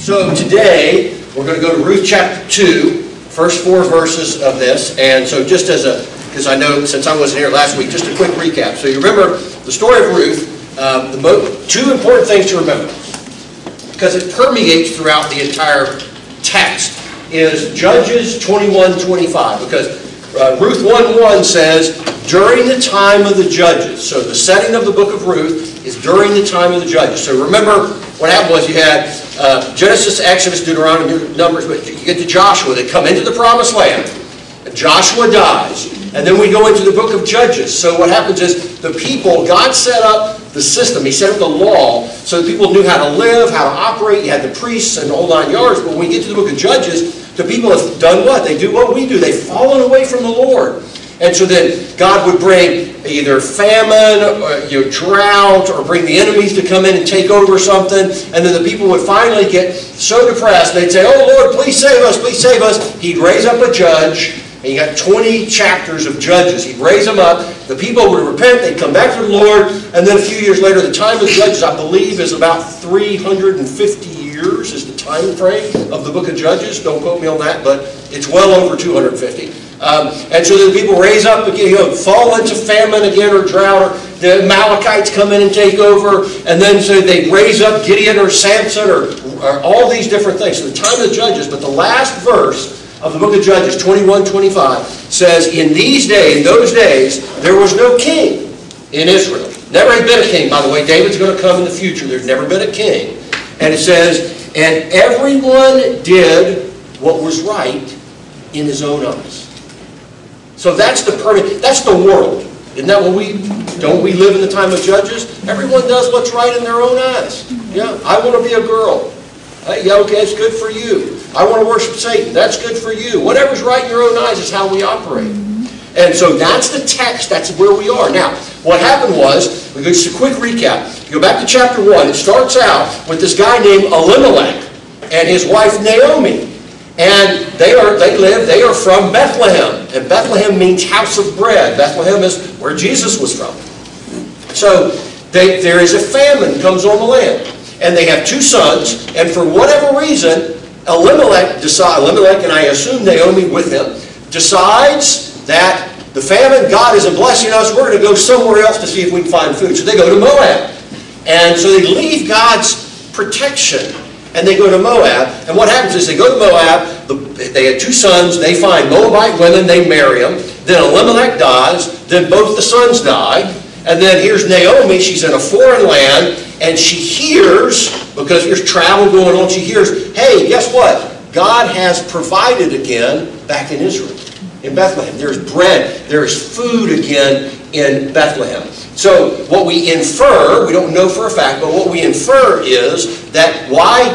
So today, we're going to go to Ruth chapter 2, first 4 verses of this. And so just as because I know since I wasn't here last week, just a quick recap. So you remember the story of Ruth, two important things to remember, because it permeates throughout the entire text, is Judges 21:25. Because Ruth 1:1 says, during the time of the judges. So the setting of the book of Ruth is during the time of the judges. So remember what happened was you had Genesis, Exodus, Deuteronomy, Numbers, but you get to Joshua. They come into the promised land. And Joshua dies. And then we go into the book of Judges. So what happens is the people, God set up the system. He set up the law so that people knew how to live, how to operate. You had the priests and the whole 9 yards. But when we get to the book of Judges, the people have done what? They do what we do. They've fallen away from the Lord. And so then God would bring either famine, or drought, or bring the enemies to come in and take over something. And then the people would finally get so depressed, they'd say, oh Lord, please save us, please save us. He'd raise up a judge, and you got 20 chapters of judges. He'd raise them up, the people would repent, they'd come back to the Lord, and then a few years later, the time of the judges, I believe, is about 350 years is the time frame of the book of Judges. Don't quote me on that, but it's well over 250. And so the people raise up again, fall into famine again or drought, or the Amalekites come in and take over, and then so they raise up Gideon or Samson or all these different things. So the time of the judges, but the last verse of the book of Judges, 21:25, says, in those days, there was no king in Israel. Never had been a king, by the way. David's going to come in the future. There's never been a king. And it says, and everyone did what was right in his own eyes. So that's the world. Isn't that what don't we live in the time of Judges? Everyone does what's right in their own eyes. Yeah, I want to be a girl. Yeah, okay, it's good for you. I want to worship Satan. That's good for you. Whatever's right in your own eyes is how we operate. And so that's the text. That's where we are. Now, what happened was, just a quick recap. You go back to chapter 1. It starts out with this guy named Elimelech and his wife Naomi. And they are from Bethlehem. And Bethlehem means house of bread. Bethlehem is where Jesus was from. So there is a famine comes on the land. And they have 2 sons. And for whatever reason, Elimelech, and I assume Naomi with him, decides that the famine, God isn't blessing us, we're going to go somewhere else to see if we can find food. So they go to Moab. And so they leave God's protection. And they go to Moab, and what happens is they go to Moab, they had 2 sons, they find Moabite women, they marry them, then Elimelech dies, then both the sons die, and then here's Naomi, she's in a foreign land, and she hears, because there's travel going on, she hears, hey, guess what? God has provided again back in Israel, in Bethlehem. There's bread, there's food again in Bethlehem. So what we infer, we don't know for a fact, but what we infer is that why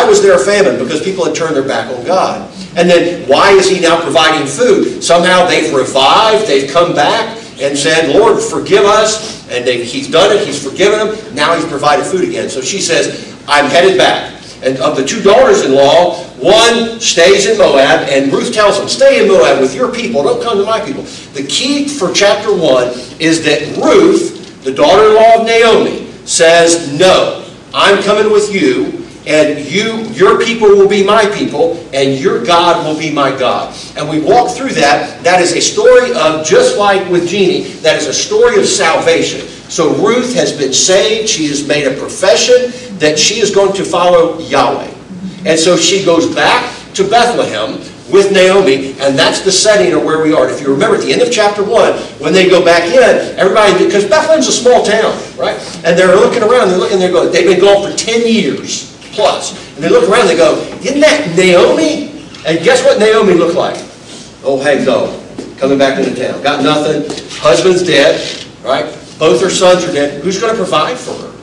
was there a famine? Because people had turned their back on God. And then why is he now providing food? Somehow they've revived, they've come back and said, Lord, forgive us. And he's done it, he's forgiven them. Now he's provided food again. So she says, I'm headed back. And of the 2 daughters-in-law, one stays in Moab, and Ruth tells them, stay in Moab with your people, don't come to my people. The key for chapter 1 is that Ruth, the daughter-in-law of Naomi, says, no, I'm coming with you, and your people will be my people, and your God will be my God. And we walk through that. That is a story of, just like with Jeannie, that is a story of salvation. So Ruth has been saved. She has made a profession that she is going to follow Yahweh. And so she goes back to Bethlehem with Naomi, and that's the setting of where we are. If you remember at the end of chapter 1, when they go back in, everybody, because Bethlehem's a small town, right? And they're looking around, they're going, they've been gone for 10 years plus. And they look around, they go, isn't that Naomi? And guess what Naomi looked like? Old hag dog, coming back into town. Got nothing. Husband's dead, right? Both her sons are dead. Who's going to provide for her?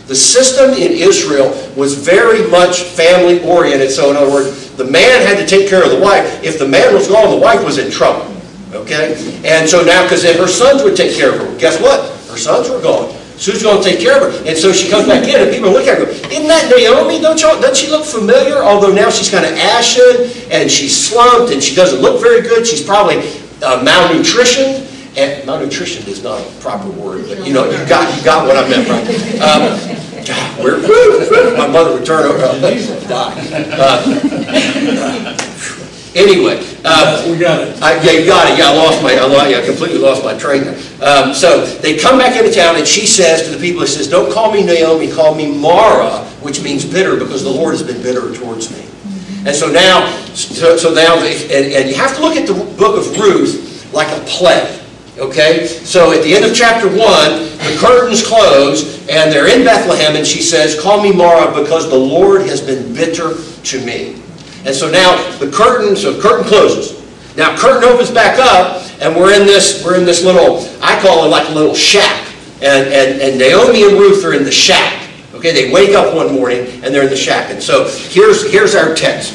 The system in Israel was very much family-oriented. So in other words, the man had to take care of the wife. If the man was gone, the wife was in trouble. Okay? And so now, because then her sons would take care of her. Guess what? Her sons were gone. So who's going to take care of her? And so she comes back in, and people look at her and go, isn't that Naomi? Doesn't she look familiar? Although now she's kind of ashen, and she's slumped, and she doesn't look very good. She's probably malnutrition. And malnutrition is not a proper word, but you got what I meant, right? My mother would turn over and die. Anyway, we got it. Yeah, you got it. Yeah, I completely lost my train there. So they come back into town, and she says to the people, she says, don't call me Naomi, call me Mara, which means bitter, because the Lord has been bitter towards me. And so now, and you have to look at the book of Ruth like a play. Okay? So at the end of chapter 1, the curtains close, and they're in Bethlehem, and she says, call me Mara, because the Lord has been bitter to me. And so now the curtain closes. Now curtain opens back up, and we're in this little, I call it like a little shack. And Naomi and Ruth are in the shack. Okay, they wake up one morning and they're in the shack. And so here's our text.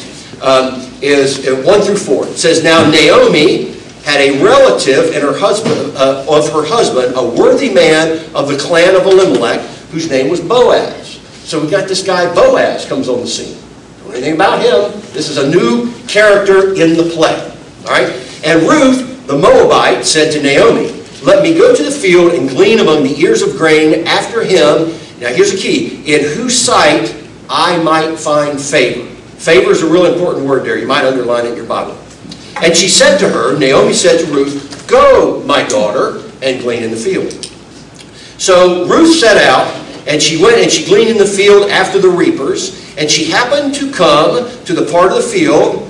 Is 1 through 4. It says, now Naomi had a relative and of her husband, a worthy man of the clan of Elimelech, whose name was Boaz. So we got this guy Boaz comes on the scene. Anything about him. This is a new character in the play. All right? And Ruth, the Moabite, said to Naomi, let me go to the field and glean among the ears of grain after him. Now here's the key. In whose sight I might find favor. Favor is a real important word there. You might underline it in your Bible. And she said to her, Naomi said to Ruth, go, my daughter, and glean in the field. So Ruth set out, and she went and she gleaned in the field after the reapers. And she happened to come to the part of the field,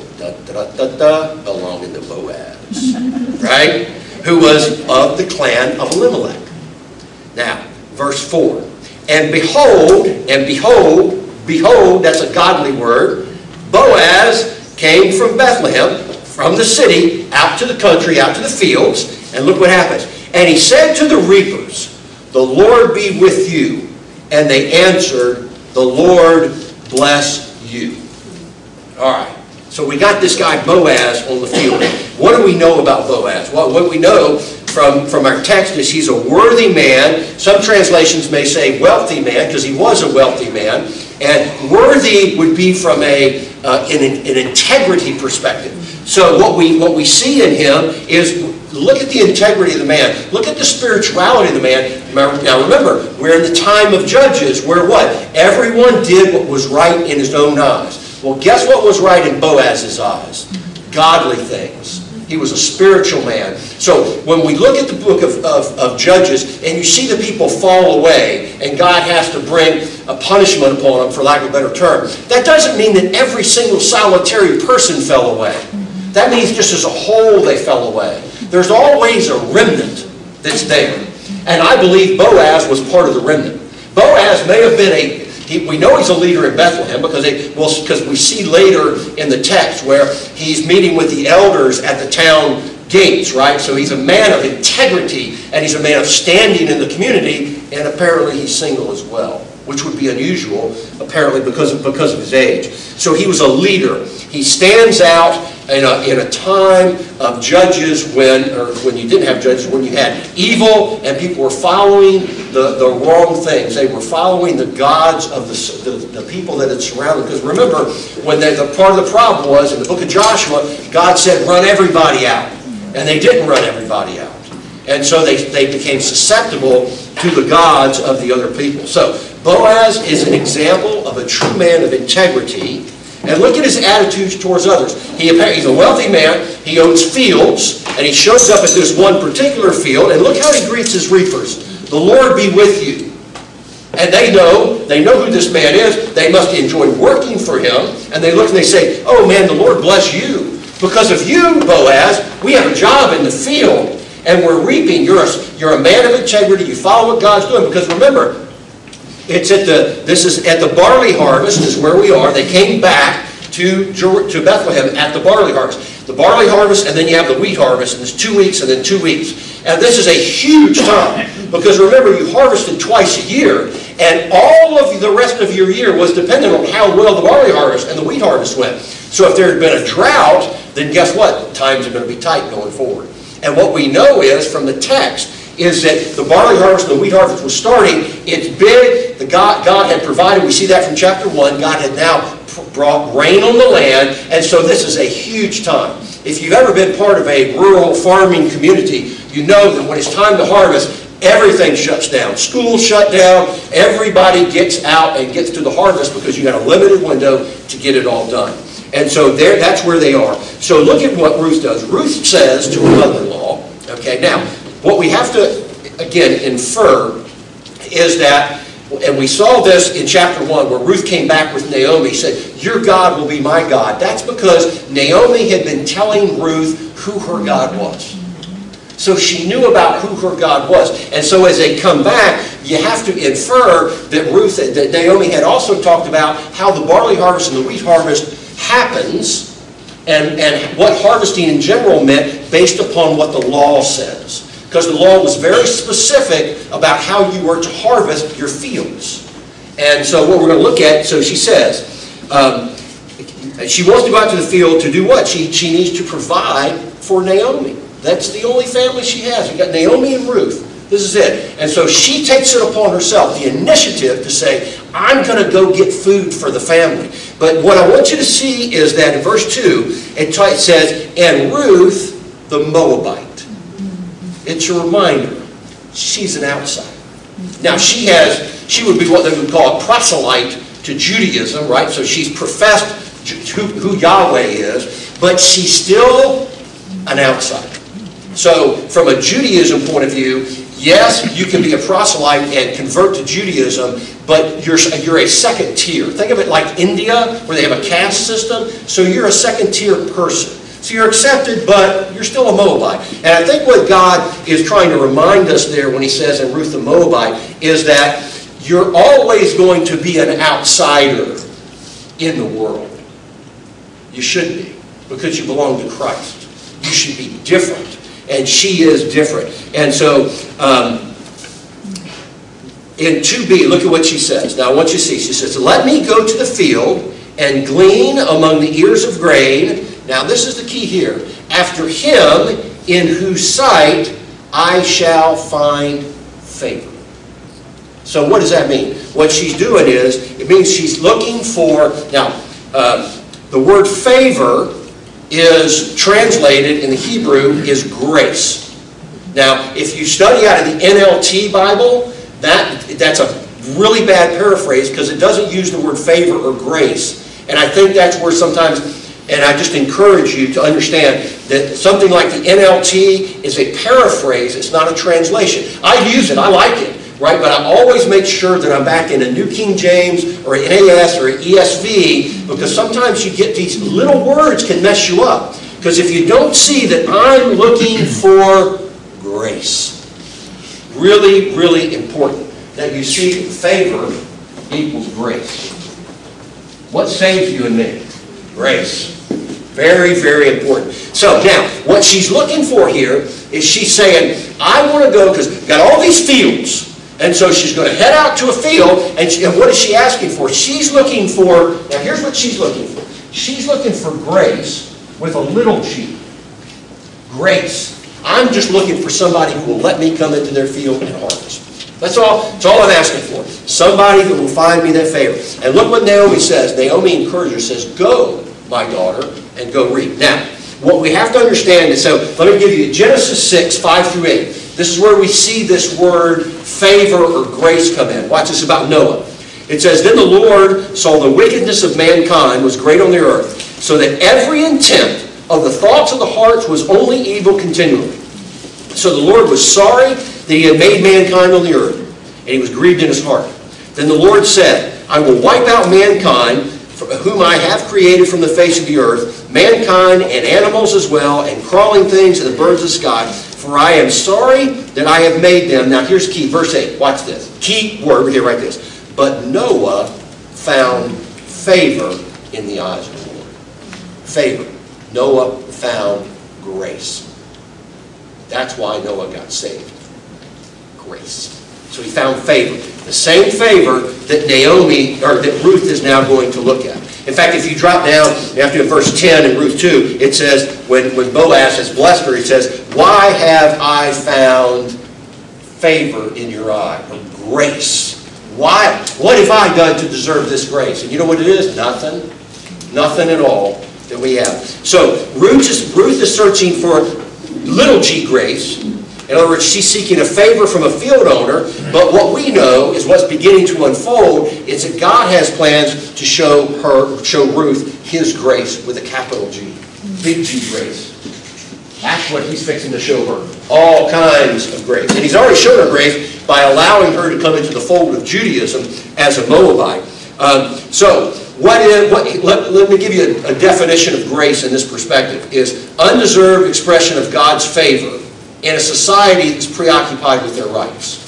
belonging to Boaz, right? Who was of the clan of Elimelech. Now, verse 4. And behold, that's a godly word, Boaz came from Bethlehem, from the city, out to the country, out to the fields, and look what happens. And he said to the reapers, the Lord be with you. And they answered, the Lord bless you. All right. So we got this guy Boaz on the field. What do we know about Boaz? Well, what we know from our text is he's a worthy man. Some translations may say wealthy man, because he was a wealthy man. And worthy would be from an integrity perspective. So what we see in him is, look at the integrity of the man. Look at the spirituality of the man. Now remember, we're in the time of Judges where what? Everyone did what was right in his own eyes. Well, guess what was right in Boaz's eyes? Godly things. He was a spiritual man. So when we look at the book of Judges and you see the people fall away and God has to bring a punishment upon them, for lack of a better term, that doesn't mean that every single solitary person fell away. That means just as a whole they fell away. There's always a remnant that's there. And I believe Boaz was part of the remnant. Boaz may have been we know he's a leader in Bethlehem because we see later in the text where he's meeting with the elders at the town gates, right? So he's a man of integrity and he's a man of standing in the community, and apparently he's single as well, which would be unusual, apparently because of his age. So he was a leader. He stands out in a time of Judges when you didn't have judges, when you had evil and people were following the wrong things. They were following the gods of the people that had surrounded them. Because remember, when the part of the problem was, in the book of Joshua, God said, run everybody out. And they didn't run everybody out. And so they became susceptible to the gods of the other people. So Boaz is an example of a true man of integrity. And look at his attitudes towards others. He's a wealthy man. He owns fields. And he shows up at this one particular field. And look how he greets his reapers. The Lord be with you. And they know who this man is. They must enjoy working for him. And they look and they say, oh man, the Lord bless you. Because of you, Boaz, we have a job in the field. And we're reaping. You're a man of integrity. You follow what God's doing. Because remember, this is at the barley harvest is where we are. They came back to Bethlehem at the barley harvest. The barley harvest, and then you have the wheat harvest, and it's 2 weeks and then 2 weeks. And this is a huge time. Because remember, you harvested twice a year, and all of the rest of your year was dependent on how well the barley harvest and the wheat harvest went. So if there had been a drought, then guess what? Times are going to be tight going forward. And what we know is, from the text, is that the barley harvest and the wheat harvest was starting. It's big. God had provided. We see that from chapter 1. God had now brought rain on the land. And so this is a huge time. If you've ever been part of a rural farming community, you know that when it's time to harvest, everything shuts down. School shut down. Everybody gets out and gets to the harvest because you got a limited window to get it all done. And so that's where they are. So look at what Ruth does. Ruth says to her mother-in-law, okay, now, what we have to, again, infer is that, and we saw this in chapter 1 where Ruth came back with Naomi, said, your God will be my God. That's because Naomi had been telling Ruth who her God was. So she knew about who her God was. And so as they come back, you have to infer that Naomi had also talked about how the barley harvest and the wheat harvest happens and what harvesting in general meant based upon what the law says. Because the law was very specific about how you were to harvest your fields. And so what we're going to look at, so she says, she wants to go out to the field to do what? She needs to provide for Naomi. That's the only family she has. You've got Naomi and Ruth. This is it. And so she takes it upon herself, the initiative to say, I'm going to go get food for the family. But what I want you to see is that in verse 2, it says, and Ruth the Moabite. It's a reminder, she's an outsider. Now she would be what they would call a proselyte to Judaism, right? So she's professed who Yahweh is, but she's still an outsider. So from a Judaism point of view, yes, you can be a proselyte and convert to Judaism, but you're a second tier. Think of it like India, where they have a caste system. So you're a second tier person. So you're accepted, but you're still a Moabite. And I think what God is trying to remind us there when he says in Ruth the Moabite is that you're always going to be an outsider in the world. You should be, because you belong to Christ. You should be different. And she is different. And so, in 2b, look at what she says. Now, I want you to see. She says, let me go to the field and glean among the ears of grain. Now, this is the key here. After him, in whose sight I shall find favor. So, what does that mean? What she's doing is, it means she's looking for, now, the word favor is translated in the Hebrew is grace. Now, if you study out of the NLT Bible, that's a really bad paraphrase because it doesn't use the word favor or grace. And I think that's where sometimes, and I just encourage you to understand that something like the NLT is a paraphrase, it's not a translation. I use it, I like it, right? But I always make sure that I'm back in a New King James or an NAS or an ESV, because sometimes you get these little words can mess you up. Because if you don't see that I'm looking for grace, really, really important that you see favor equals grace. What saves you and me? Grace. Very, very important. So now, what she's looking for here is she's saying, I want to go, because got all these fields. And so she's going to head out to a field, and what is she asking for? She's looking for, now here's what she's looking for. She's looking for grace with a little g. Grace. I'm just looking for somebody who will let me come into their field and harvest. That's all I'm asking for. Somebody who will find me that favor. And look what Naomi says. Naomi encourages her, says, go, my daughter, and go reap. Now, what we have to understand is, so let me give you Genesis 6, 5 through 8. This is where we see this word favor or grace come in. Watch this about Noah. It says, then the Lord saw the wickedness of mankind was great on the earth, so that every intent of the thoughts of the hearts was only evil continually. So the Lord was sorry that he had made mankind on the earth, and he was grieved in his heart. Then the Lord said, I will wipe out mankind, whom I have created from the face of the earth, mankind and animals as well, and crawling things and the birds of the sky, for I am sorry that I have made them. Now here's key, verse 8, watch this. Key word, here, write this. But Noah found favor in the eyes of the Lord. Favor. Noah found grace. That's why Noah got saved. Grace. So he found favor. The same favor that Naomi, or that Ruth is now going to look at. In fact, if you drop down, after verse 10 in Ruth 2, it says, when Boaz has blessed her, it says, why have I found favor in your eye? Or grace. Why? What have I done to deserve this grace? And you know what it is? Nothing. Nothing at all that we have. So Ruth is searching for little g grace. In other words, she's seeking a favor from a field owner, but what we know is what's beginning to unfold is that God has plans to show Ruth his grace with a capital G. Big G grace. That's what he's fixing to show her. All kinds of grace. And he's already shown her grace by allowing her to come into the fold of Judaism as a Moabite. Let me give you a definition of grace in this perspective. Is undeserved expression of God's favor in a society that's preoccupied with their rights.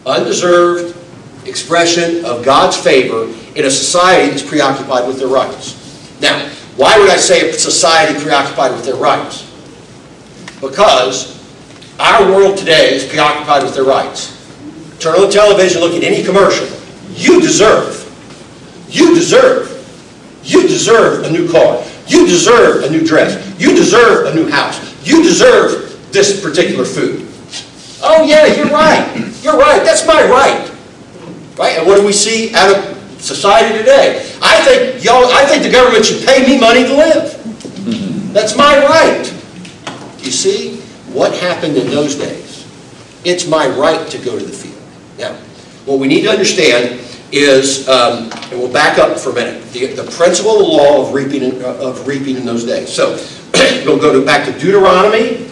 Undeserved expression of God's favor in a society that's preoccupied with their rights. Now, why would I say a society preoccupied with their rights? Because our world today is preoccupied with their rights. Turn on the television, look at any commercial. You deserve a new car. You deserve a new dress. You deserve a new house. You deserve this particular food. Oh yeah, you're right. You're right. That's my right. Right? And what do we see out of society today? I think the government should pay me money to live. That's my right. You see what happened in those days? It's my right to go to the field. Now, what we need to understand is, and we'll back up for a minute, the principle of the law of reaping in those days. So we'll go back to Deuteronomy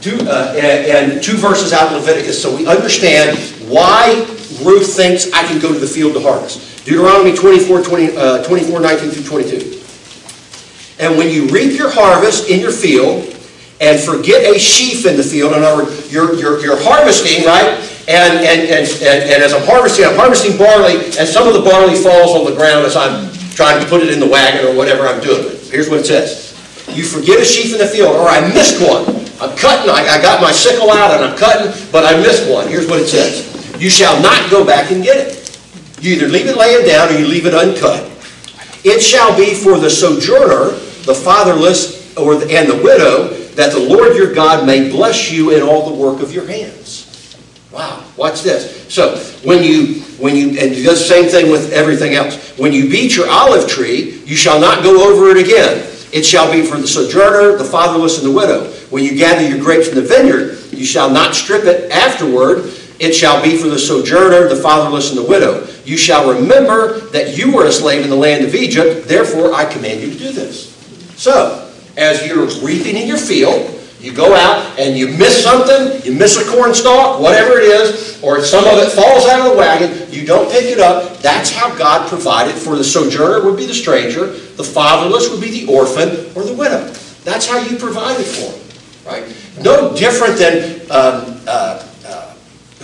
and 2 verses out of Leviticus, so we understand why Ruth thinks I can go to the field to harvest. Deuteronomy 24, 19 through 22. And when you reap your harvest in your field and forget a sheaf in the field, in other words, you're harvesting, right? And as I'm harvesting barley, and some of the barley falls on the ground as I'm trying to put it in the wagon or whatever I'm doing. Here's what it says. You forget a sheaf in the field, or I missed one. I'm cutting, I got my sickle out and I'm cutting, but I missed one. Here's what it says. You shall not go back and get it. You either leave it laying down or you leave it uncut. It shall be for the sojourner, the fatherless, and the widow, that the Lord your God may bless you in all the work of your hands. Wow, watch this. So, and it does the same thing with everything else. When you beat your olive tree, you shall not go over it again. It shall be for the sojourner, the fatherless, and the widow. When you gather your grapes in the vineyard, you shall not strip it afterward. It shall be for the sojourner, the fatherless, and the widow. You shall remember that you were a slave in the land of Egypt. Therefore, I command you to do this. So, as you're reaping in your field, you go out and you miss something, you miss a corn stalk, whatever it is, or some of it falls out of the wagon, you don't pick it up. That's how God provided for the sojourner would be the stranger, the fatherless would be the orphan or the widow. That's how you provided for them, right? No different than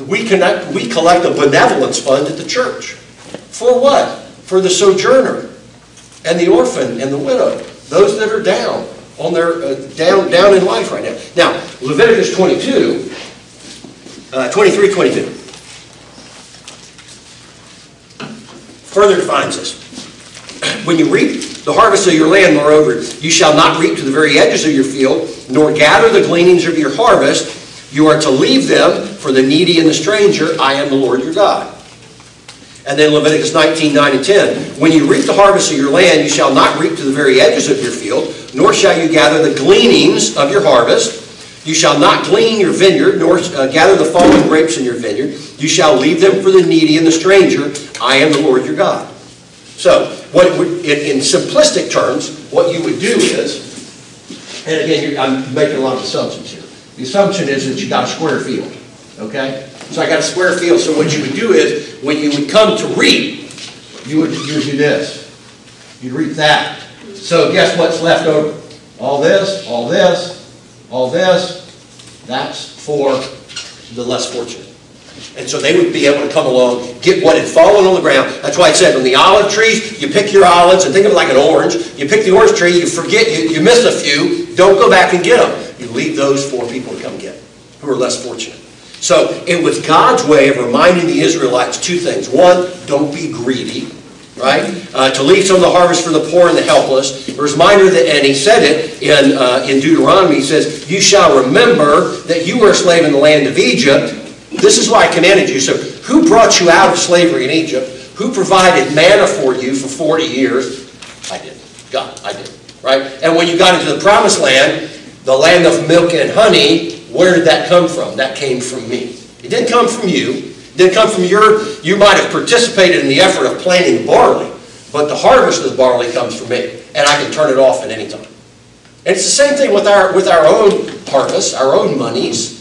we collect a benevolence fund at the church. For what? For the sojourner and the orphan and the widow, those that are down on their down in life right now. Now, Leviticus 23, 22. Further defines this. When you reap the harvest of your land, moreover, you shall not reap to the very edges of your field, nor gather the gleanings of your harvest. You are to leave them for the needy and the stranger. I am the Lord your God. And then Leviticus 19, 9 and 10. When you reap the harvest of your land, you shall not reap to the very edges of your field, nor shall you gather the gleanings of your harvest. You shall not glean your vineyard, nor gather the fallen grapes in your vineyard. You shall leave them for the needy and the stranger. I am the Lord your God. So, in simplistic terms, what you would do is, and again, I'm making a lot of assumptions here. The assumption is that you got a square field, okay? So I got a square field, so what you would do is, when you would come to reap, you would do this. You'd reap that. So guess what's left over? All this, all this, all this. That's for the less fortunate. And so they would be able to come along, get what had fallen on the ground. That's why I said on the olive trees, you pick your olives and think of it like an orange. You pick the orange tree, you forget, you miss a few, don't go back and get them. You leave those for people to come get, who are less fortunate. So it was God's way of reminding the Israelites two things. One, don't be greedy, right? To leave some of the harvest for the poor and the helpless. A reminder that, and he said it in Deuteronomy, he says, you shall remember that you were a slave in the land of Egypt. This is why I commanded you. So who brought you out of slavery in Egypt? Who provided manna for you for 40 years? I did. God, I did. Right? And when you got into the promised land, the land of milk and honey, Where did that come from? That came from me. It didn't come from you. It didn't come from you might have participated in the effort of planting barley, but the harvest of the barley comes from me, and I can turn it off at any time. And it's the same thing with our own harvest, our own monies.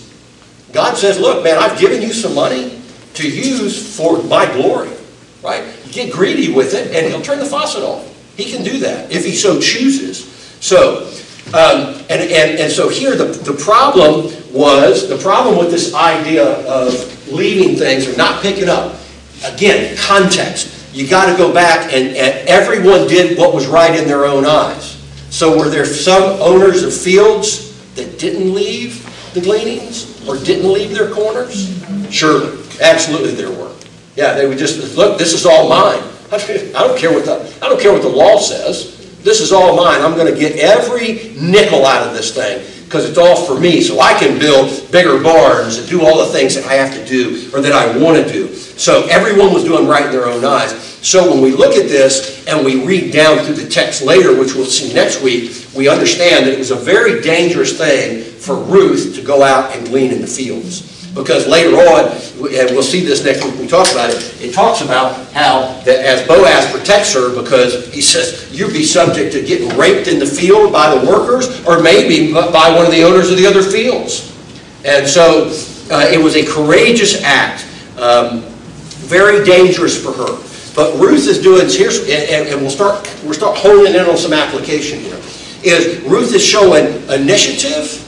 God says, look, man, I've given you some money to use for my glory, right? Get greedy with it, and he'll turn the faucet off. He can do that if he so chooses. So, and so here the problem with this idea of leaving things or not picking up, again, context. You got to go back, and everyone did what was right in their own eyes. So were there some owners of fields that didn't leave the gleanings or didn't leave their corners? Surely, absolutely there were. Yeah, they would just look. This is all mine. I don't care what the law says. This is all mine. I'm going to get every nickel out of this thing because it's all for me, so I can build bigger barns and do all the things that I have to do or that I want to do. So everyone was doing right in their own eyes. So when we look at this and we read down through the text later, which we'll see next week, we understand that it was a very dangerous thing for Ruth to go out and glean in the fields. Because later on, and we'll see this next week when we talk about it, it talks about how that as Boaz protects her, because he says, you'd be subject to getting raped in the field by the workers, or maybe by one of the owners of the other fields. And so it was a courageous act, very dangerous for her. But Ruth is doing, and we'll start honing in on some application here, is Ruth is showing initiative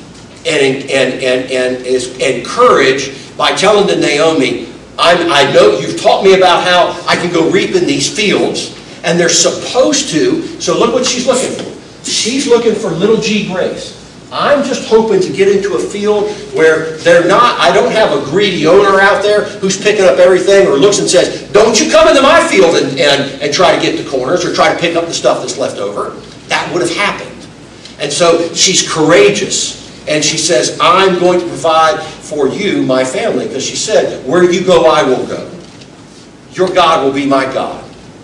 and courage by telling to Naomi, I know you've taught me about how I can go reap in these fields, and they're supposed to, so look what she's looking for. She's looking for little g grace. I'm just hoping to get into a field where I don't have a greedy owner out there who's picking up everything or looks and says, don't you come into my field and try to get the corners or try to pick up the stuff that's left over. That would have happened. And so she's courageous. And she says, I'm going to provide for you, my family. Because she said, where you go, I will go. Your God will be my God.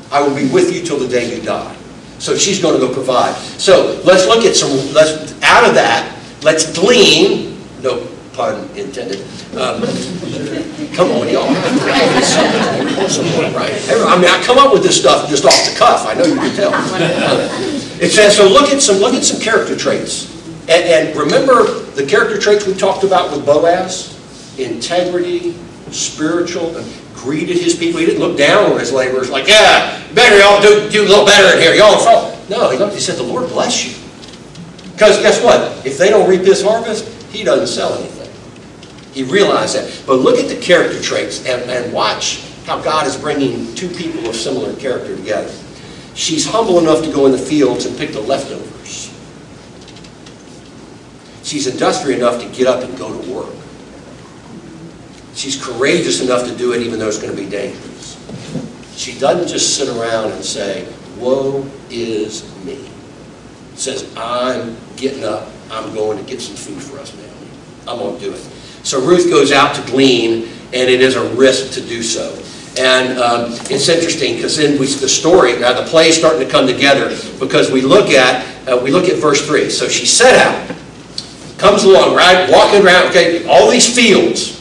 I will be with you till the day you die. So she's going to go provide. So let's look at out of that, let's glean, no pun intended. Come on, y'all. Right? I mean, I come up with this stuff just off the cuff. I know you can tell. It says, so look at some character traits. And remember the character traits we talked about with Boaz? Integrity, spiritual, and greeted his people. He didn't look down on his laborers like, yeah, better y'all do a little better in here. Y'all fall. No, he said, the Lord bless you. Because guess what? If they don't reap his harvest, he doesn't sell anything. He realized that. But look at the character traits and watch how God is bringing two people of similar character together. She's humble enough to go in the fields and pick the leftovers. She's industrious enough to get up and go to work. She's courageous enough to do it even though it's going to be dangerous. She doesn't just sit around and say, woe is me. She says, I'm getting up. I'm going to get some food for us, Naomi. I'm going to do it. So Ruth goes out to glean, and it is a risk to do so. And it's interesting because then the story, now the play is starting to come together because we look at verse 3. So she set out, comes along, right, walking around, okay, all these fields.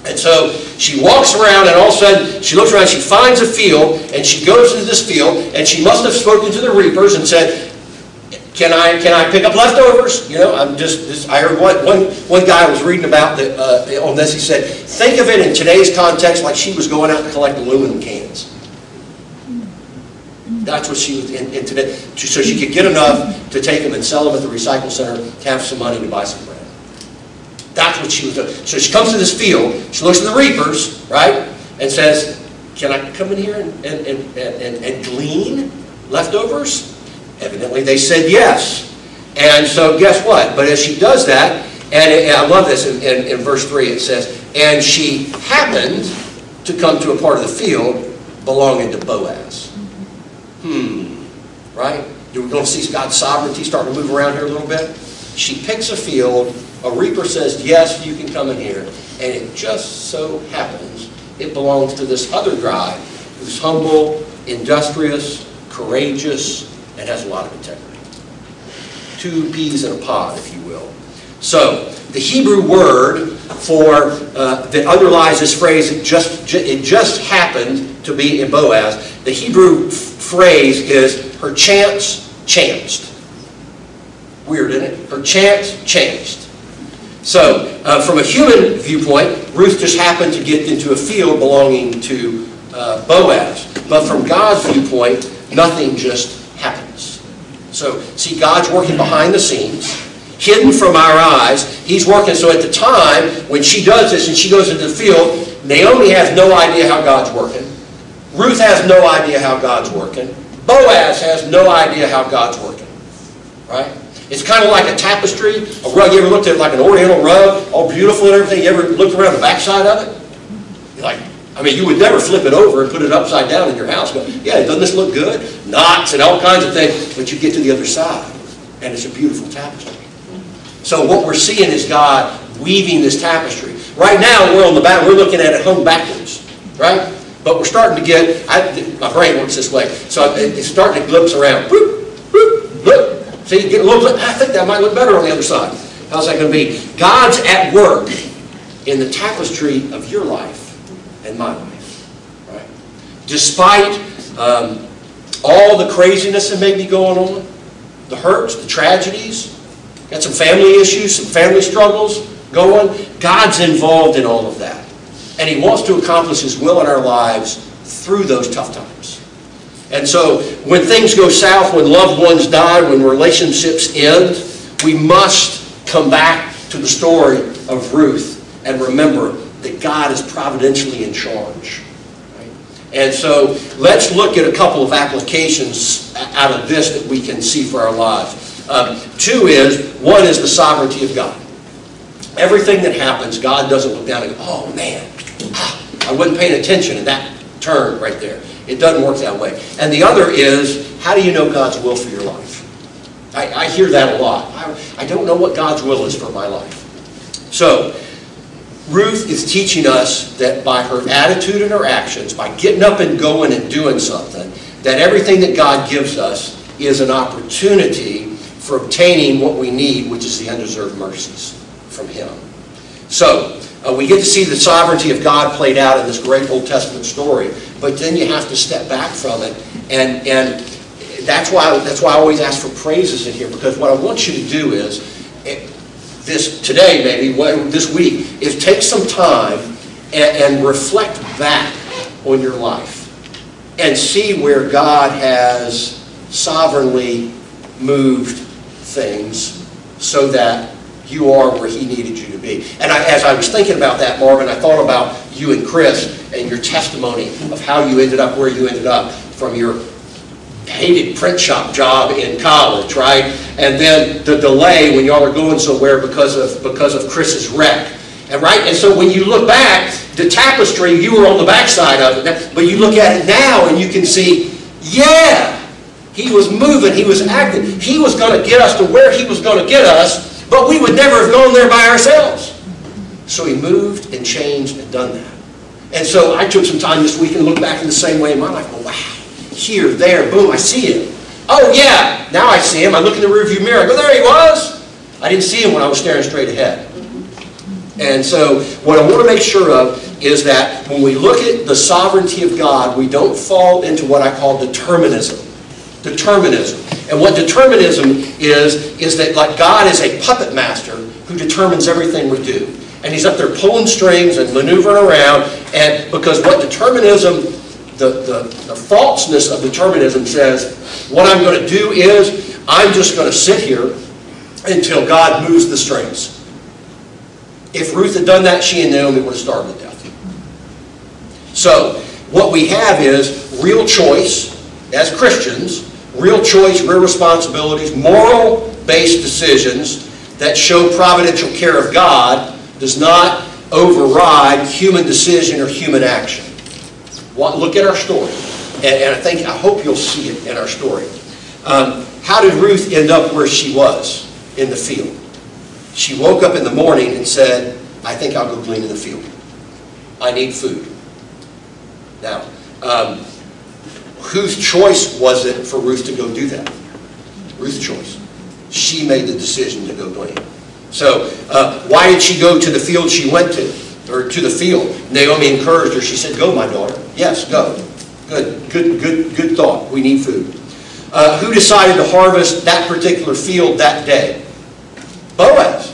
And so she walks around, and all of a sudden she looks around, she finds a field, and she goes into this field, and she must have spoken to the reapers and said, Can I pick up leftovers? You know, I heard one guy was reading about on this. He said, think of it in today's context like she was going out to collect aluminum cans. That's what she was in today. So she could get enough to take them and sell them at the recycle center to have some money to buy some bread. That's what she was doing. So she comes to this field. She looks at the reapers, right, and says, can I come in here and glean leftovers? Evidently they said yes. And so guess what? But as she does that, and I love this in verse 3, it says, and she happened to come to a part of the field belonging to Boaz. Right? We're going to see God's sovereignty starting to move around here a little bit. She picks a field. A reaper says, yes, you can come in here. And it just so happens it belongs to this other guy who's humble, industrious, courageous, and has a lot of integrity. Two peas in a pod, if you will. So The Hebrew word for that underlies this phrase, it just happened to be in Boaz. The Hebrew phrase is, her chance chanced. Weird, isn't it? Her chance changed. So, from a human viewpoint, Ruth just happened to get into a field belonging to Boaz. But from God's viewpoint, nothing just happens. So, see, God's working behind the scenes, hidden from our eyes. He's working. So at the time, when she does this and she goes into the field, Naomi has no idea how God's working. Ruth has no idea how God's working. Boaz has no idea how God's working. Right? It's kind of like a tapestry, a rug. You ever looked at like an oriental rug, all beautiful and everything? You ever looked around the backside of it? You're like, I mean, you would never flip it over and put it upside down in your house. Go, yeah, doesn't this look good? Knots and all kinds of things. But you get to the other side, and it's a beautiful tapestry. So what we're seeing is God weaving this tapestry. Right now, we're on the back. We're looking at it hung backwards, right? But we're starting to get. My brain works this way, so it's starting to glimpse around. Whoop, whoop, whoop. See, you get a little bit. I think that might look better on the other side. How's that going to be? God's at work in the tapestry of your life and my life, right? Despite all the craziness that may be going on, the hurts, the tragedies, got some family issues, some family struggles going. God's involved in all of that. And He wants to accomplish His will in our lives through those tough times. And so when things go south, when loved ones die, when relationships end, we must come back to the story of Ruth and remember that God is providentially in charge. Right? And so let's look at a couple of applications out of this that we can see for our lives. One is the sovereignty of God. Everything that happens, God doesn't look down and go, oh man, I wasn't paying attention in that turn right there. It doesn't work that way. And the other is, how do you know God's will for your life? I hear that a lot. I don't know what God's will is for my life. So, Ruth is teaching us that by her attitude and her actions, by getting up and going and doing something, that everything that God gives us is an opportunity for obtaining what we need, which is the undeserved mercies from Him. So, we get to see the sovereignty of God played out in this great Old Testament story, but then you have to step back from it, and that's why I always ask for praises in here, because what I want you to do is, this week, is take some time and reflect back on your life and see where God has sovereignly moved things so that you are where He needed you to be. And as I was thinking about that, Marvin, I thought about you and Chris and your testimony of how you ended up where you ended up from your hated print shop job in college, right? And then the delay when y'all are going somewhere because of Chris's wreck. And so when you look back, the tapestry, you were on the backside of it, but you look at it now and you can see, yeah, He was moving, He was acting. He was going to get us to where He was going to get us, but we would never have gone there by ourselves. So He moved and changed and done that. And so I took some time this week and looked back in the same way in my life. Well, wow, here, there, boom, I see Him. Oh yeah, now I see Him. I look in the rearview mirror. I go, there He was. I didn't see Him when I was staring straight ahead. And so what I want to make sure of is that when we look at the sovereignty of God, we don't fall into what I call determinism. Determinism. And what determinism is that like God is a puppet master who determines everything we do. And He's up there pulling strings and maneuvering around. And because what determinism, the falseness of determinism says, what I'm going to do is, I'm just going to sit here until God moves the strings. If Ruth had done that, she and Naomi would have starved to death. So, what we have is real choice as Christians, real choice, real responsibilities, moral-based decisions that show providential care of God does not override human decision or human action. Look at our story, and I hope you'll see it in our story. How did Ruth end up where she was in the field? She woke up in the morning and said, I think I'll go glean in the field. I need food. Now, whose choice was it for Ruth to go do that? Ruth's choice. She made the decision to go glean. So why did she go to the field she went to, or to the field? Naomi encouraged her. She said, go, my daughter. Yes, go. Good thought. We need food. Who decided to harvest that particular field that day? Boaz.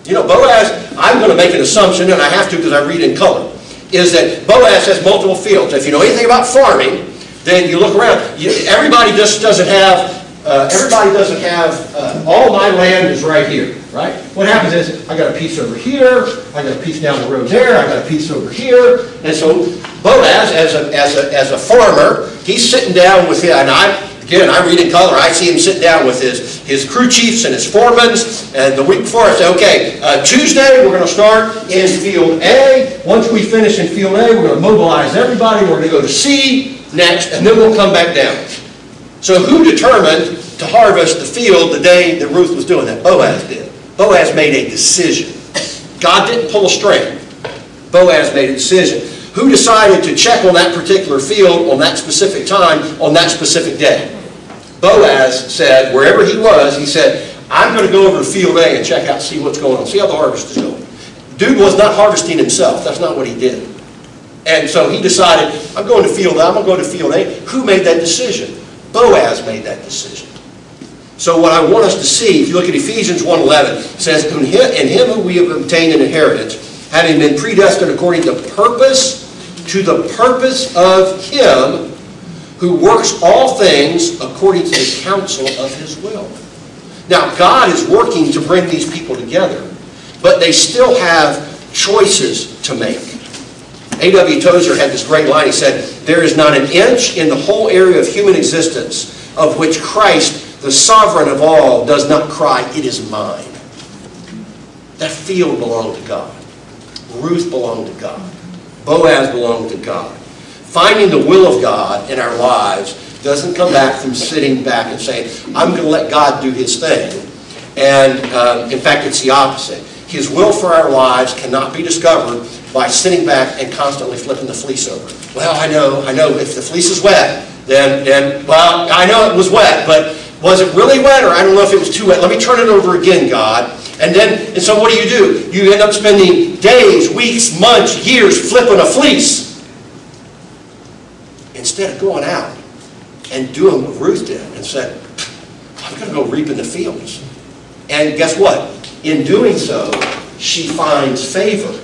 You know, Boaz, I'm going to make an assumption, and I have to because I read in color, is that Boaz has multiple fields. If you know anything about farming, then you look around. Everybody just doesn't have, all my land is right here, right? What happens is, I got a piece over here, I got a piece down the road there, I got a piece over here, and so Boaz, as a farmer, he's sitting down with him, and I read in color, I see him sitting down with his crew chiefs and his foremen, and the week before I say, okay, Tuesday we're going to start in field A. Once we finish in field A, we're going to mobilize everybody, we're going to go to C next, and then we'll come back down. So who determined to harvest the field the day that Ruth was doing that? Boaz did. Boaz made a decision. God didn't pull a string. Boaz made a decision. Who decided to check on that particular field on that specific time, on that specific day? Boaz said, wherever he was, he said, I'm going to go over to field A and check out, see what's going on, see how the harvest is going. Dude was not harvesting himself. That's not what he did. And so he decided, I'm going to field A, I'm going to go to field A. Who made that decision? Boaz made that decision. So what I want us to see, if you look at Ephesians 1:11, it says, in him who we have obtained an inheritance, having been predestined according to the purpose of him who works all things according to the counsel of his will. Now, God is working to bring these people together, but they still have choices to make. A.W. Tozer had this great line. He said, there is not an inch in the whole area of human existence of which Christ, the sovereign of all, does not cry, it is mine. That field belonged to God. Ruth belonged to God. Boaz belonged to God. Finding the will of God in our lives doesn't come back from sitting back and saying, I'm going to let God do his thing. And in fact, it's the opposite. His will for our lives cannot be discovered by sitting back and constantly flipping the fleece over. Well, I know, if the fleece is wet, then well, I know it was wet, but was it really wet, or I don't know if it was too wet. Let me turn it over again, God. And so what do? You end up spending days, weeks, months, years flipping a fleece instead of going out and doing what Ruth did and said, I'm going to go reap in the fields. And guess what? In doing so, she finds favor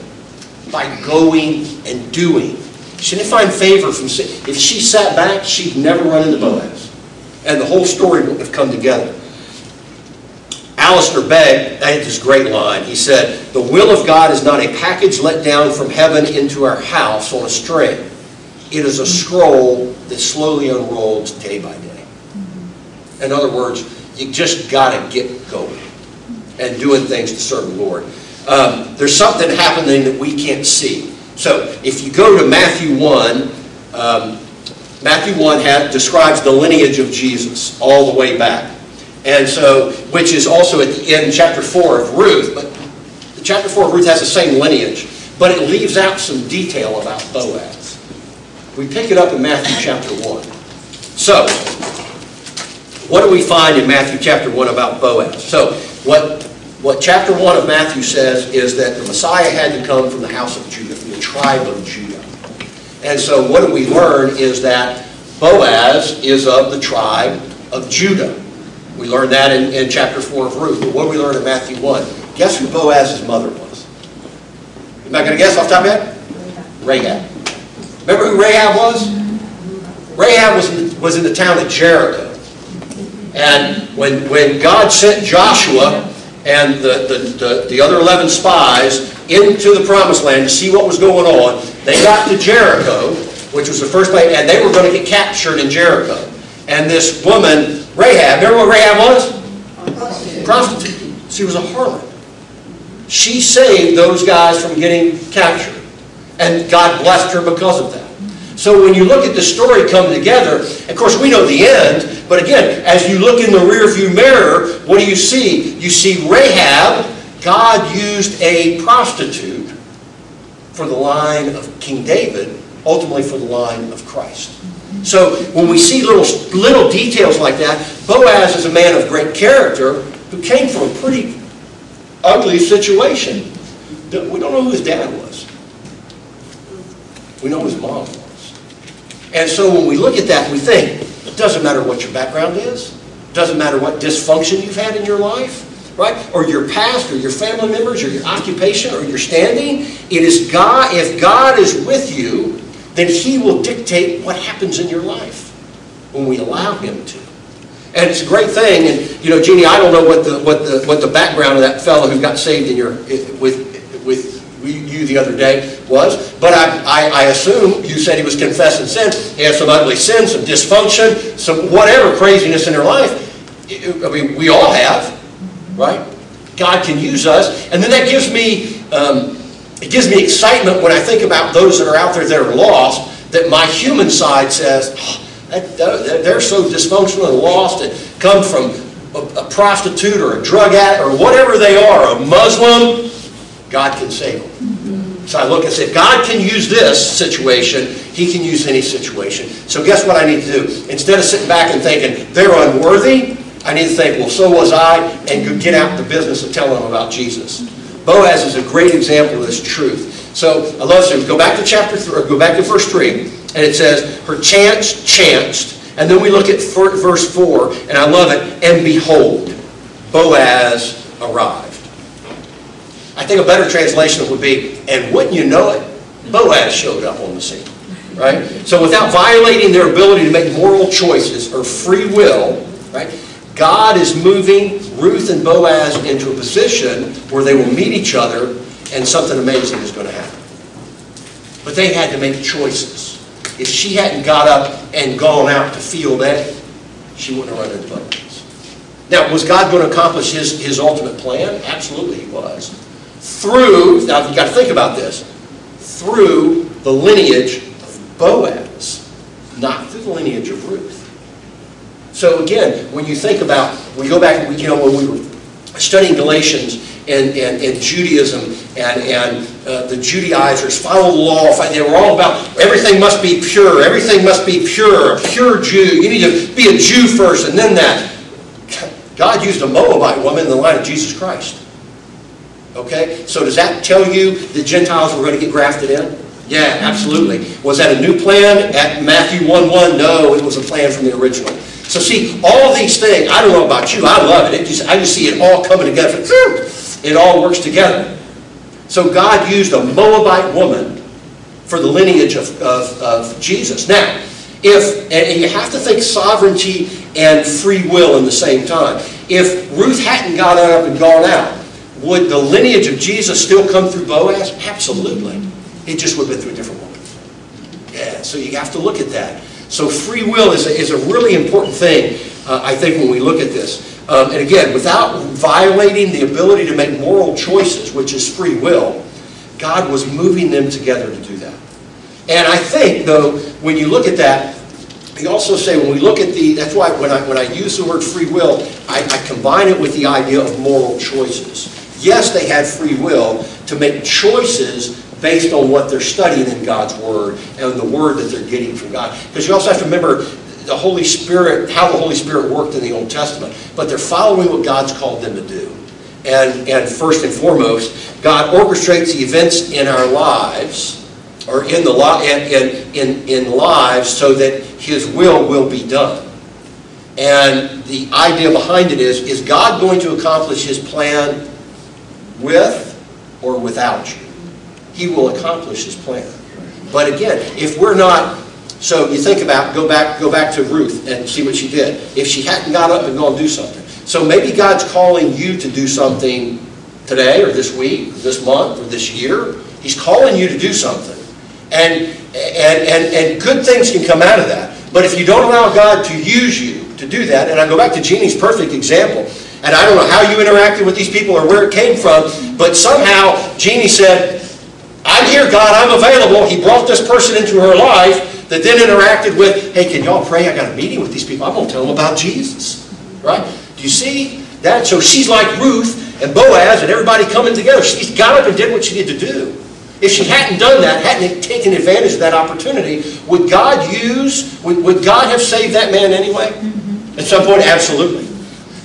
by going and doing. She didn't find favor from sitting. If she sat back, she'd never run into Boaz. And the whole story wouldn't have come together. Alistair Begg had this great line. He said, the will of God is not a package let down from heaven into our house on a string. It is a scroll that slowly unrolls day by day. In other words, you just got to get going and doing things to serve the Lord. There's something happening that we can't see. So if you go to Matthew 1, Matthew 1 describes the lineage of Jesus all the way back. And so, which is also at the end, chapter 4 of Ruth. But chapter 4 of Ruth has the same lineage, but it leaves out some detail about Boaz. We pick it up in Matthew chapter 1. So, what do we find in Matthew chapter 1 about Boaz? So, what chapter 1 of Matthew says is that the Messiah had to come from the house of Judah, from the tribe of Judah. And so what do we learn is that Boaz is of the tribe of Judah. We learned that in chapter 4 of Ruth. But what do we learn in Matthew 1? Guess who Boaz's mother was? You're not going to guess off the top of your head? Rahab. Remember who Rahab was? Rahab was in the town of Jericho. And when God sent Joshua and the other 11 spies into the promised land to see what was going on, they got to Jericho, which was the first place, and they were going to get captured in Jericho. And this woman, Rahab, remember what Rahab was? Prostitute. She was a harlot. She saved those guys from getting captured. And God blessed her because of that. So when you look at the story come together, of course we know the end, but again, as you look in the rearview mirror, what do you see? You see Rahab, God used a prostitute for the line of King David, ultimately for the line of Christ. So when we see little details like that, Boaz is a man of great character who came from a pretty ugly situation. We don't know who his dad was. We know who his mom was. And so when we look at that, we think, it doesn't matter what your background is. It doesn't matter what dysfunction you've had in your life, right? Or your past, or your family members, or your occupation, or your standing. It is God. If God is with you, then He will dictate what happens in your life when we allow Him to. And it's a great thing. And you know, Jeannie, I don't know what the background of that fellow who got saved in your with you the other day was, but I assume you said he was confessing sin. He had some ugly sin, some dysfunction, some whatever craziness in their life. I mean, we all have, right? God can use us, and then that gives me it gives me excitement when I think about those that are out there that are lost. That my human side says, oh, they're so dysfunctional and lost and come from a prostitute or a drug addict or whatever they are, a Muslim. God can save them. So I look and say, if God can use this situation, He can use any situation. So guess what I need to do? Instead of sitting back and thinking, they're unworthy, I need to think, well, so was I, and get out the business of telling them about Jesus. Boaz is a great example of this truth. So I love to go back to chapter 3, or go back to verse 3, and it says, her chance chanced. And then we look at verse 4, and I love it, and behold, Boaz arrived. I think a better translation would be, and wouldn't you know it, Boaz showed up on the scene. Right? So without violating their ability to make moral choices or free will, right, God is moving Ruth and Boaz into a position where they will meet each other and something amazing is going to happen. But they had to make choices. If she hadn't got up and gone out to field A, she wouldn't have run into Boaz. Now, was God going to accomplish his ultimate plan? Absolutely He was. Through, now you've got to think about this, through the lineage of Boaz, not through the lineage of Ruth. So again, when you think about, we go back, when we were studying Galatians and Judaism and the Judaizers follow the law, they were all about everything must be pure, everything must be pure, a pure Jew. You need to be a Jew first and then that. God used a Moabite woman in the line of Jesus Christ. Okay, so does that tell you that Gentiles were going to get grafted in? Yeah, absolutely. Was that a new plan at Matthew 1:1? No, it was a plan from the original. So see, all these things, I don't know about you, I love it. I just see it all coming together. It all works together. So God used a Moabite woman for the lineage of Jesus. Now, and you have to think sovereignty and free will in the same time. If Ruth hadn't got up and gone out, would the lineage of Jesus still come through Boaz? Absolutely. It just would have been through a different woman. Yeah, so you have to look at that. So free will is a really important thing, I think, when we look at this. And again, without violating the ability to make moral choices, which is free will, God was moving them together to do that. And I think, though, when you look at that, we also say when we look at that's why when I use the word free will, I combine it with the idea of moral choices. Yes, they had free will to make choices based on what they're studying in God's Word and the Word that they're getting from God. Because you also have to remember the Holy Spirit, how the Holy Spirit worked in the Old Testament. But they're following what God's called them to do. And first and foremost, God orchestrates the events in our lives, or in lives, so that His will be done. And the idea behind it is God going to accomplish His plan with or without you? He will accomplish His plan. But again, if we're not, so you think about, go back to Ruth and see what she did. If she hadn't got up and gone do something. So maybe God's calling you to do something today or this week, or this month, or this year. He's calling you to do something. And good things can come out of that. But if you don't allow God to use you to do that, and I go back to Jeannie's perfect example, and I don't know how you interacted with these people or where it came from, but somehow Jeannie said, I'm here, God, I'm available. He brought this person into her life that then interacted with, hey, can y'all pray? I got a meeting with these people. I'm going to tell them about Jesus. Right? Do you see that? So she's like Ruth and Boaz and everybody coming together. She's got up and did what she needed to do. If she hadn't done that, hadn't taken advantage of that opportunity, would God have saved that man anyway? At some point, absolutely.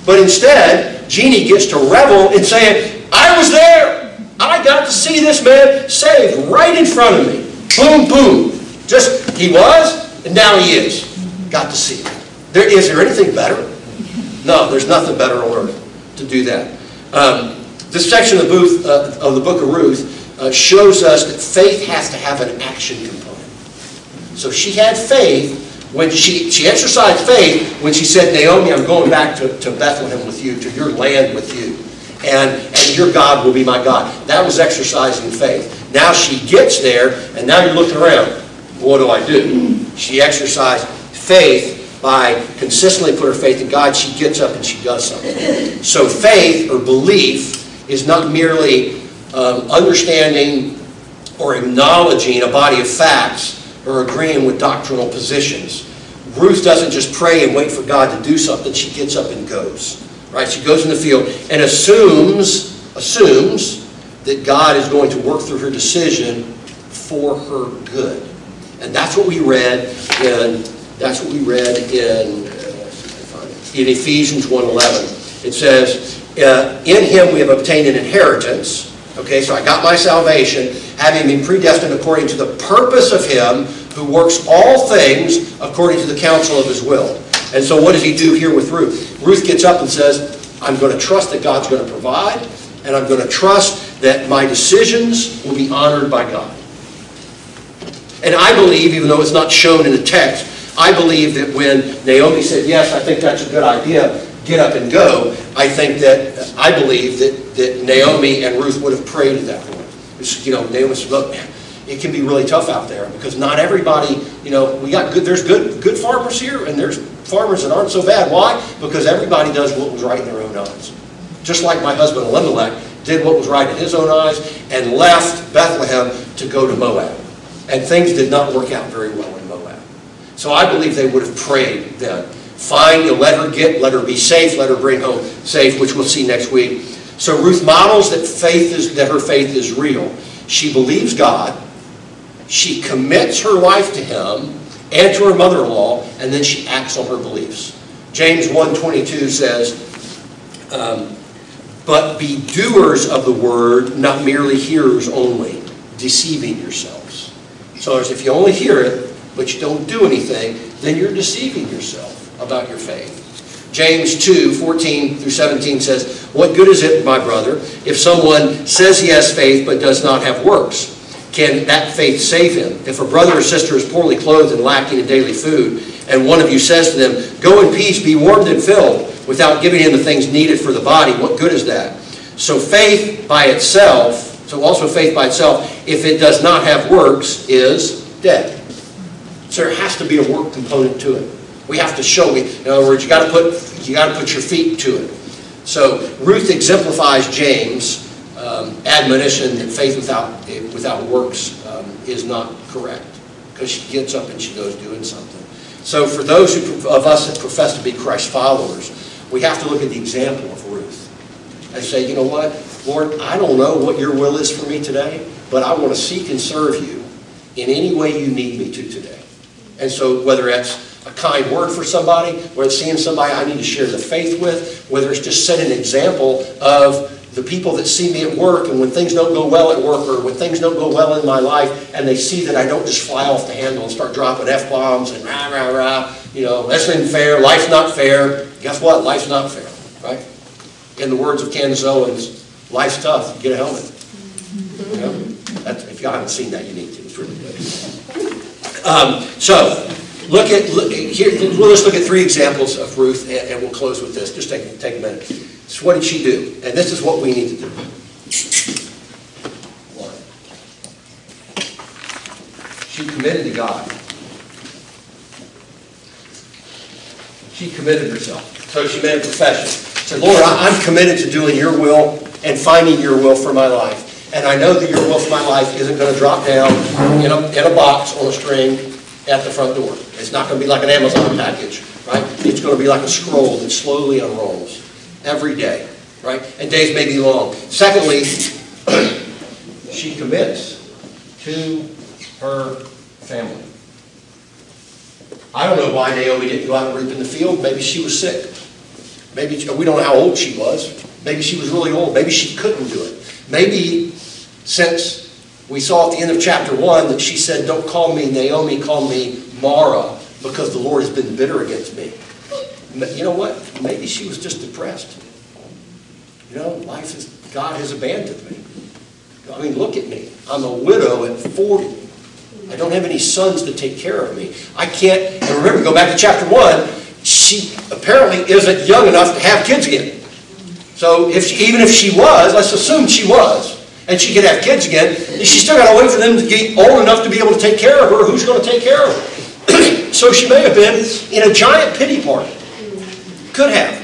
But instead, Jeannie gets to revel in saying, I was there. I got to see this man saved right in front of me. Boom, boom. Just, he was, and now he is. Got to see it. Is there anything better? No, there's nothing better on earth to do that. This section of the book of Ruth shows us that faith has to have an action component. So she had faith when she exercised faith when she said, Naomi, I'm going back to Bethlehem with you, to your land with you. And your God will be my God. That was exercising faith. Now she gets there, and now you're looking around. What do? She exercised faith by consistently put her faith in God. She gets up and she does something. So faith or belief is not merely understanding or acknowledging a body of facts or agreeing with doctrinal positions. Ruth doesn't just pray and wait for God to do something. She gets up and goes. Right? She goes in the field and assumes that God is going to work through her decision for her good. And that's what we read in Ephesians 1:11. It says, in him we have obtained an inheritance. Okay, so I got my salvation, having been predestined according to the purpose of him who works all things according to the counsel of his will. And so what does he do here with Ruth? Ruth gets up and says, I'm going to trust that God's going to provide, and I'm going to trust that my decisions will be honored by God. And I believe, even though it's not shown in the text, I believe that when Naomi said, yes, I think that's a good idea, get up and go, I believe that Naomi and Ruth would have prayed at that point. Naomi said, look, man, it can be really tough out there because not everybody, there's good farmers here and there's farmers that aren't so bad. Why? Because everybody does what was right in their own eyes. Just like my husband Elimelech did what was right in his own eyes and left Bethlehem to go to Moab. And things did not work out very well in Moab. So I believe they would have prayed then. Fine, let her be safe, let her bring home safe, which we'll see next week. So Ruth models that her faith is real. She believes God. She commits her life to him and to her mother-in-law, and then she acts on her beliefs. James 1:22 says, but be doers of the word, not merely hearers only, deceiving yourselves. So if you only hear it, but you don't do anything, then you're deceiving yourself about your faith. James 2:14-17 says, what good is it, my brother, if someone says he has faith but does not have works? Can that faith save him? If a brother or sister is poorly clothed and lacking in daily food, and one of you says to them, go in peace, be warmed and filled, without giving him the things needed for the body, what good is that? So faith by itself, if it does not have works, is dead. So there has to be a work component to it. We have to show it. In other words, you got to put your feet to it. So Ruth exemplifies James' admonition that faith without works is not correct, because she gets up and she goes doing something. So for those of us that profess to be Christ followers, we have to look at the example of Ruth and say, you know what, Lord, I don't know what your will is for me today, but I want to seek and serve you in any way you need me to today. And so whether it's a kind word for somebody, whether it's seeing somebody I need to share the faith with, whether it's just setting an example of the people that see me at work, and when things don't go well at work or when things don't go well in my life, and they see that I don't just fly off the handle and start dropping F-bombs and rah, rah, rah, that's not fair, life's not fair. Guess what? Life's not fair, right? In the words of Candace Owens, life's tough, get a helmet. If you haven't seen that, you need to. It's really good. So, let's look at three examples of Ruth, and we'll close with this. Just take a minute. So what did she do? And this is what we need to do. One. She committed to God. She committed herself. So she made a profession. She said, Lord, I'm committed to doing your will and finding your will for my life. And I know that your will for my life isn't going to drop down in a box on a string at the front door. It's not going to be like an Amazon package, right? It's going to be like a scroll that slowly unrolls every day, right? And days may be long. Secondly, she commits to her family. I don't know why Naomi didn't go out and reap in the field. Maybe she was sick. Maybe we don't know how old she was. Maybe she was really old. Maybe she couldn't do it. Maybe since we saw at the end of chapter 1 that she said, don't call me Naomi, call me Mara, because the Lord has been bitter against me. You know what? Maybe she was just depressed. You know, God has abandoned me. I mean, look at me. I'm a widow at 40. I don't have any sons to take care of me. I can't, and remember, go back to chapter 1, she apparently isn't young enough to have kids again. So even if she was, let's assume she was, and she could have kids again, she still got to wait for them to get old enough to be able to take care of her. Who's going to take care of her? So she may have been in a giant pity party. Could have.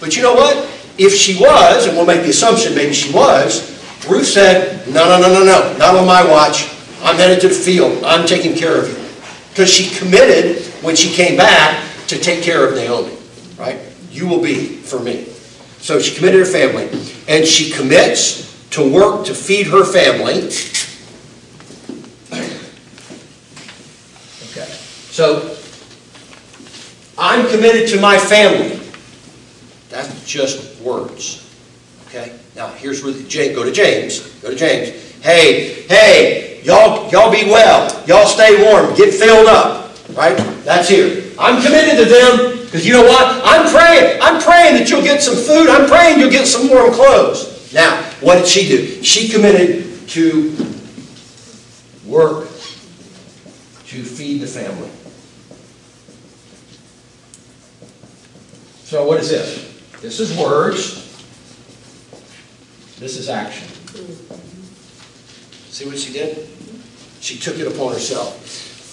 But you know what? If she was, and we'll make the assumption maybe she was, Ruth said, no, not on my watch. I'm headed to the field. I'm taking care of you. Because she committed, when she came back, to take care of Naomi. Right? You will be for me. So she committed her family. And she commits to work to feed her family. Okay. So, I'm committed to my family. That's just words. Okay? Now, here's where go to James. Go to James. Hey, y'all be well. Y'all stay warm. Get filled up. Right? That's here. I'm committed to them because you know what? I'm praying. I'm praying that you'll get some food. I'm praying you'll get some warm clothes. Now, what did she do? She committed to work to feed the family. So what is this? This is words. This is action. See what she did? She took it upon herself.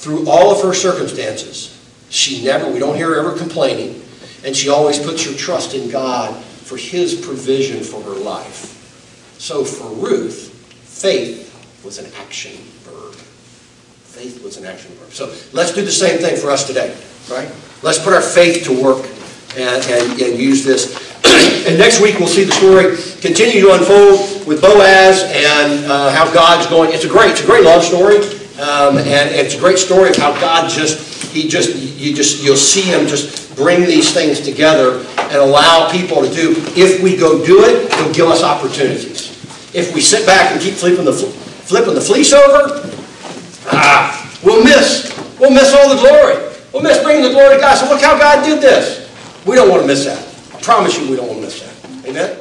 Through all of her circumstances, we don't hear her ever complaining, and she always puts her trust in God for His provision for her life. So for Ruth, faith was an action verb. Faith was an action verb. So let's do the same thing for us today, right? Let's put our faith to work and use this. And next week we'll see the story continue to unfold with Boaz and how God's going. It's a great love story, and it's a great story of how God you'll see Him just bring these things together and allow people to do. If we go do it, He'll give us opportunities. If we sit back and keep flipping the fleece over, we'll miss all the glory. We'll miss bringing the glory to God. So look how God did this. We don't want to miss that. I promise you we don't want to miss that. Amen?